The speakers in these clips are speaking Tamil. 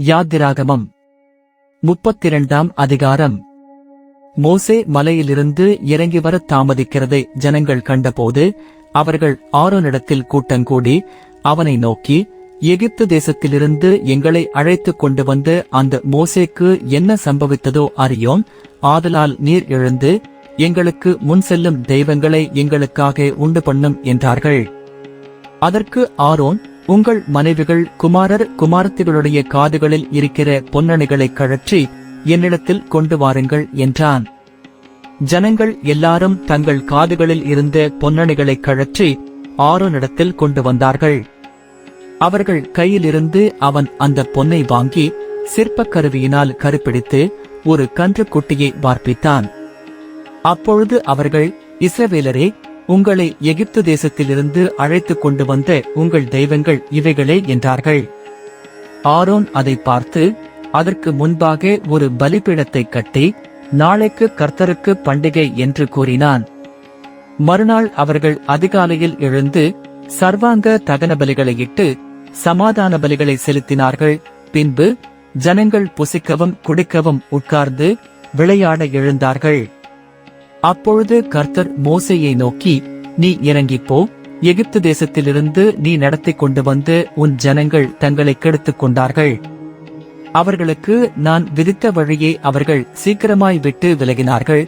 யாத்திராகமம் 32 அதிகாரம். மோசே மலையிலிருந்து இறங்கி வர தாமதிக்கிறதை ஜனங்கள் கண்டபோது அவர்கள் ஆரோனிடத்தில் கூட்டங்கூடி அவனை நோக்கி, எகிப்து தேசத்திலிருந்து எங்களை அழைத்துக் கொண்டு வந்து அந்த மோசேக்கு என்ன சம்பவித்ததோ அறியோம். ஆதலால் நீர் எழுந்து எங்களுக்கு முன் செல்லும் தெய்வங்களை எங்களுக்காக உண்டு பண்ணும் என்றார்கள். அதற்கு ஆரோன், உங்கள் மனைவிகள், குமாரர், குமாரத்திகளுடைய காதுகளில் இருக்கிற பொன்னணிகளை கழற்றி என்னிடத்தில் கொண்டு வாருங்கள் என்றான். ஜனங்கள் எல்லாரும் தங்கள் காதுகளில் இருந்த பொன்னணிகளை கழற்றி ஆரோனிடத்தில் கொண்டு வந்தார்கள். அவர்கள் கையிலிருந்து அவன் அந்த பொன்னை வாங்கி சிற்பக் கருவியினால் கருப்பிடித்து ஒரு கன்றுக்குட்டியை வார்ப்பித்தான். அப்பொழுது அவர்கள், இஸ்ரவேலரே, உங்களை எகிப்து தேசத்திலிருந்து அழைத்துக் கொண்டு வந்த உங்கள் தெய்வங்கள் இவைகளே என்றார்கள். ஆரோன் அதை பார்த்து அதற்கு முன்பாக ஒரு பலிபீடத்தை கட்டி, நாளைக்கு கர்த்தருக்கு பண்டிகை என்று கூறினான். மறுநாள் அவர்கள் அதிகாலையில் எழுந்து சர்வாங்க தகன பலிகளை இட்டு சமாதான பலிகளை செலுத்தினார்கள். பின்பு ஜனங்கள் புசிக்கவும் குடிக்கவும் உட்கார்ந்து விளையாட எழுந்தார்கள். அப்பொழுது கர்த்தர் மோசேயை நோக்கி, நீ இறங்கிப்போ, எகிப்து தேசத்திலிருந்து நீ நடத்தி கொண்டு வந்து உன் ஜனங்கள் தங்களை கெடுத்துக் கொண்டார்கள். அவர்களுக்கு நான் விதித்த வழியை அவர்கள் சீக்கிரமாய் விட்டு விலகினார்கள்.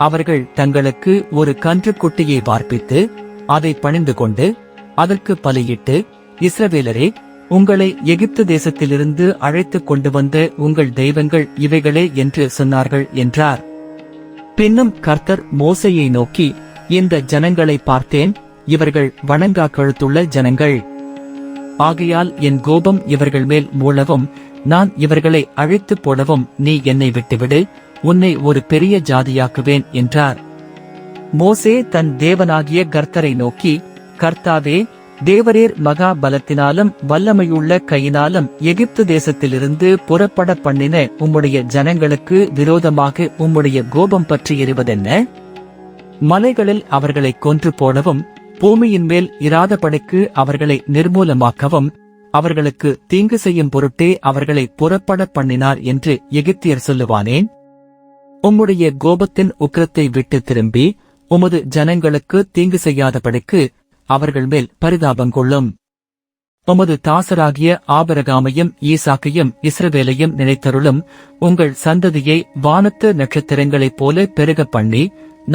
அவர்கள் தங்களுக்கு ஒரு கன்றுக்குட்டியை வார்ப்பித்து அதை பணிந்து கொண்டு அதற்கு பலியிட்டு, இஸ்ரவேலரே, உங்களை எகிப்து தேசத்திலிருந்து அழைத்துக் கொண்டு வந்த உங்கள் தெய்வங்கள் இவைகளே என்று சொன்னார்கள் என்றார். பின்னும் கர்த்தர் மோசேயை நோக்கி, இந்த ஜனங்களை பார்த்தேன், இவர்கள் வணங்கா கழுத்துள்ள ஜனங்கள். ஆகையால் என் கோபம் இவர்கள் மேல் மூளவும் நான் இவர்களை அழித்து போடவும் நீ என்னை விட்டுவிடு, உன்னை ஒரு பெரிய ஜாதியாக்குவேன் என்றார். மோசே தன் தேவனாகிய கர்த்தரை நோக்கி, கர்த்தாவே, தேவரீர் மகா பலத்தினாலும் வல்லமையுள்ள கையினாலும் எகிப்து தேசத்திலிருந்து புறப்பட பண்ணின உம்முடைய ஜனங்களுக்கு விரோதமாக உம்முடைய கோபம் பற்றி எறிவதென்ன? மலைகளில் அவர்களை கொன்று போடவும் பூமியின் மேல் இராதபடிக்கு அவர்களை நிர்மூலமாக்கவும் அவர்களுக்கு தீங்கு செய்யும் பொருட்டே அவர்களை புறப்பட பண்ணினார் என்று எகிப்தியர் சொல்லுவானேன்? உம்முடைய கோபத்தின் உக்கிரத்தை விட்டு திரும்பி உமது ஜனங்களுக்கு தீங்கு செய்யாதபடிக்கு அவர்கள் மேல் பரிதாபங்கொள்ளும். உமது தாசராகிய ஆபிரகாமையும் ஈசாக்கையும் இஸ்ரவேலையும் நினைத்தருளும். உங்கள் சந்ததியை வானத்து நட்சத்திரங்களைப் போல பெருக பண்ணி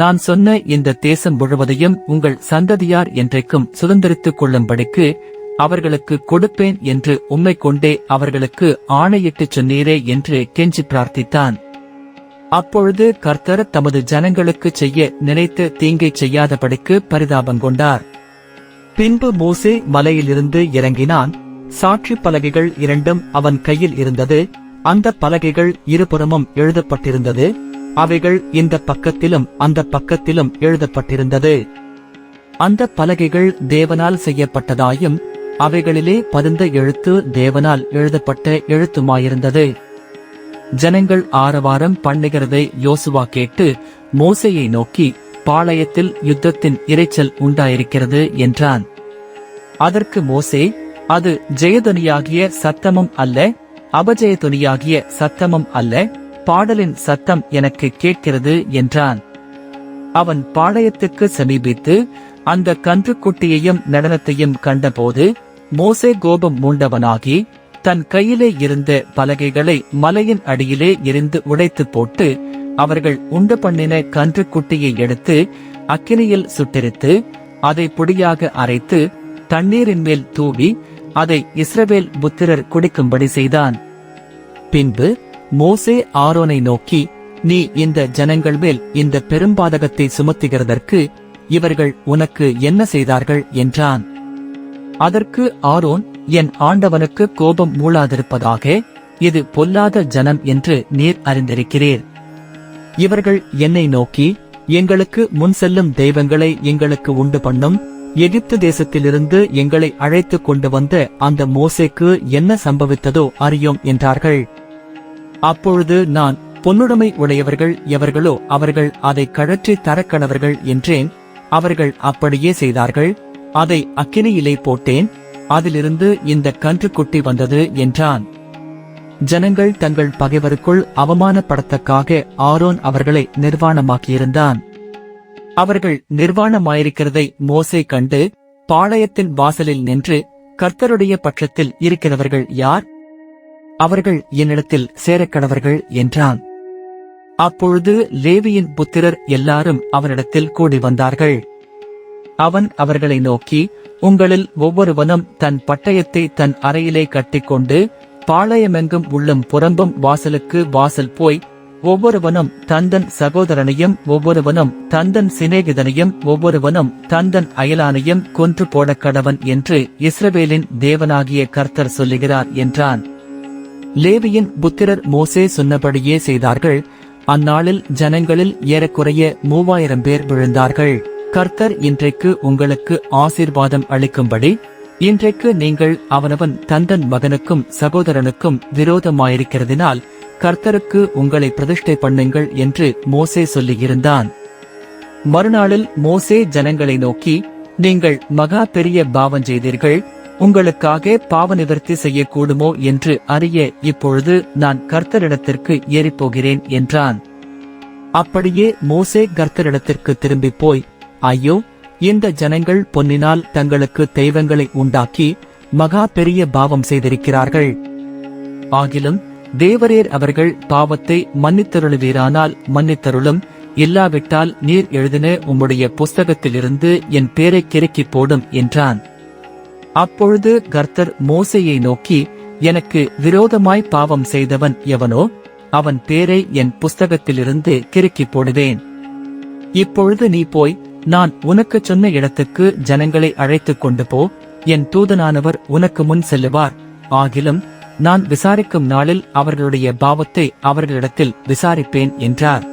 நான் சொன்ன இந்த தேசம் முழுவதையும் உங்கள் சந்ததியார் என்றைக்கும் சுதந்திரித்துக் கொள்ளும்படிக்கு அவர்களுக்கு கொடுப்பேன் என்று உம்மை கொண்டே அவர்களுக்கு ஆணையிட்டுச் சொன்னீரே என்று கெஞ்சி பிரார்த்தித்தான். அப்பொழுது கர்த்தர் தமது ஜனங்களுக்கு செய்ய நினைத்த தீங்கை செய்யாதபடிக்கு பரிதாபங்கொண்டார். பின்பு மோசே மலையிலிருந்து இறங்கினான். சாட்சி பலகைகள் 2 அவன் கையில் இருந்தது. அந்த பலகைகள் இருபுறமும் எழுதப்பட்டிருந்தது. அவைகள் இந்த பக்கத்திலும் அந்த பக்கத்திலும் எழுதப்பட்டிருந்தது. அந்த பலகைகள் தேவனால் செய்யப்பட்டதாயும் அவைகளிலே பதிந்த எழுத்து தேவனால் எழுதப்பட்ட எழுத்துமாயிருந்தது. ஜனங்கள் ஆரவாரம் பண்ணுகிறதை யோசுவா கேட்டு மோசேயை நோக்கி, பாளையத்தில் யுத்தத்தின் இரைச்சல் உண்டாயிருக்கிறது என்றான். அதற்கு மோசே, அது ஜெயதுனியாகிய சத்தமும் அல்ல, அபஜயதுனியாகிய சத்தமும் அல்ல, பாடலின் சத்தம் எனக்கு கேட்கிறது என்றான். அவன் பாளையத்துக்கு சமீபித்து அந்த கன்றுக்குட்டியையும் நடனத்தையும் கண்டபோது மோசே கோபம் மூண்டவனாகி தன் கையிலே இருந்த பலகைகளை மலையின் அடியிலே எரிந்து உடைத்து போட்டு அவர்கள் உண்டு பண்ணின கன்றுக்குட்டியை எடுத்து அக்கினியில் சுட்டெரித்து அதை பொடியாக அரைத்து தண்ணீரின் மேல் தூவி அதை இஸ்ரவேல் புத்திரர் குடிக்கும்படி செய்தான். பின்பு மோசே ஆரோனை நோக்கி, நீ இந்த ஜனங்கள் மேல் இந்த பெரும்பாதகத்தை சுமத்துகிறதற்கு இவர்கள் உனக்கு என்ன செய்தார்கள் என்றான். அதற்கு ஆரோன், என் ஆண்டவனுக்கு கோபம் மூளாதிருப்பதாக, இது பொல்லாத ஜனம் என்று நீர் அறிந்திருக்கிறீர். இவர்கள் என்னை நோக்கி, எங்களுக்கு முன் செல்லும் தெய்வங்களை எங்களுக்கு உண்டு பண்ணும், எகிப்து தேசத்திலிருந்து எங்களை அழைத்துக் கொண்டு வந்த அந்த மோசேக்கு என்ன சம்பவித்ததோ அறியோம் என்றார்கள். அப்பொழுது நான், பொன்னுடைமை உடையவர்கள் எவர்களோ அவர்கள் அதை கழற்றி தரக்கணவர்கள் என்றேன். அவர்கள் அப்படியே செய்தார்கள். அதை அக்கினியிலே போட்டேன், அதிலிருந்து இந்த கன்றுக்குட்டி வந்தது என்றான். ஜனங்கள் தங்கள் பகைவருக்குள் அவமானப்படத்தக்காக ஆரோன் அவர்களை நிர்வாணமாக்கியிருந்தான். அவர்கள் நிர்வாணமாயிருக்கிறதை மோசே கண்டு பாளையத்தின் வாசலில் நின்று, கர்த்தருடைய பட்சத்தில் இருக்கிறவர்கள் யார்? அவர்கள் என்னிடத்தில் சேரக்கடவர்கள் என்றான். அப்பொழுது லேவியின் புத்திரர் எல்லாரும் அவனிடத்தில் கூடி வந்தார்கள். அவன் அவர்களை நோக்கி, உங்களில் ஒவ்வொருவனும் தன் பட்டயத்தை தன் அறையிலே கட்டிக்கொண்டு பாளையமெங்கும் உள்ளும் புறம்பும் வாசலுக்கு வாசல் போய், ஒவ்வொருவனும் தந்தன் சகோதரனையும் ஒவ்வொருவனும் தந்தன் சிநேகிதனையும் ஒவ்வொருவனும் தந்தன் அயலானையும் கொன்று போடக்கடவன் என்று இஸ்ரவேலின் தேவனாகிய கர்த்தர் சொல்லுகிறார் என்றான். லேவியின் புத்திரர் மோசே சொன்னபடியே செய்தார்கள். அந்நாளில் ஜனங்களில் ஏறக்குறைய 3000 பேர் விழுந்தார்கள். கர்த்தர் இன்றைக்கு உங்களுக்கு ஆசீர்வாதம் அளிக்கும்படி, இன்றைக்கு நீங்கள் அவனவன் தந்தன் மகனுக்கும் சகோதரனுக்கும் விரோதமாயிருக்கிறதினால் கர்த்தருக்கு உங்களை பிரதிஷ்டை பண்ணுங்கள் என்று மோசே சொல்லியிருந்தான். மறுநாளில் மோசே ஜனங்களை நோக்கி, நீங்கள் மகா பெரிய பாவம் செய்தீர்கள், உங்களுக்காக பாவ நிவர்த்தி செய்யக்கூடுமோ என்று அறிய இப்பொழுது நான் கர்த்தரிடத்திற்கு ஏறிப்போகிறேன் என்றான். அப்படியே மோசே கர்த்தரிடத்திற்கு திரும்பி போய், ஐயோ, இந்த ஜனங்கள் பொன்னினால் தங்களுக்கு தெய்வங்களை உண்டாக்கி மகா பெரிய பாவம் செய்திருக்கிறார்கள். ஆகிலும் தேவரீர் அவர்கள் பாவத்தை மன்னித்தருளுவீரானால் மன்னித்தருளும், இல்லாவிட்டால் நீர் எழுதின உம்முடைய புஸ்தகத்திலிருந்து என் பேரை கிறுக்கிப் போடும் என்றான். அப்பொழுது கர்த்தர் மோசேயை நோக்கி, எனக்கு விரோதமாய் பாவம் செய்தவன் எவனோ அவன் பேரை என் புஸ்தகத்திலிருந்து கிறுக்கிப் போடுவேன். இப்பொழுது நீ போய் நான் உனக்குச் சொன்ன இடத்துக்கு ஜனங்களை அழைத்துக் கொண்டு போ, என் தூதனானவர் உனக்கு முன் செல்லுவார். ஆகிலும் நான் விசாரிக்கும் நாளில் அவர்களுடைய பாவத்தை அவர்களிடத்தில் விசாரிப்பேன் என்றார்.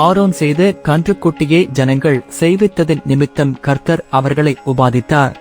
ஆரோன் செய்த கன்றுக்குட்டியை ஜனங்கள் செய்வித்ததின் நிமித்தம் கர்த்தர் அவர்களை உபாதித்தார்.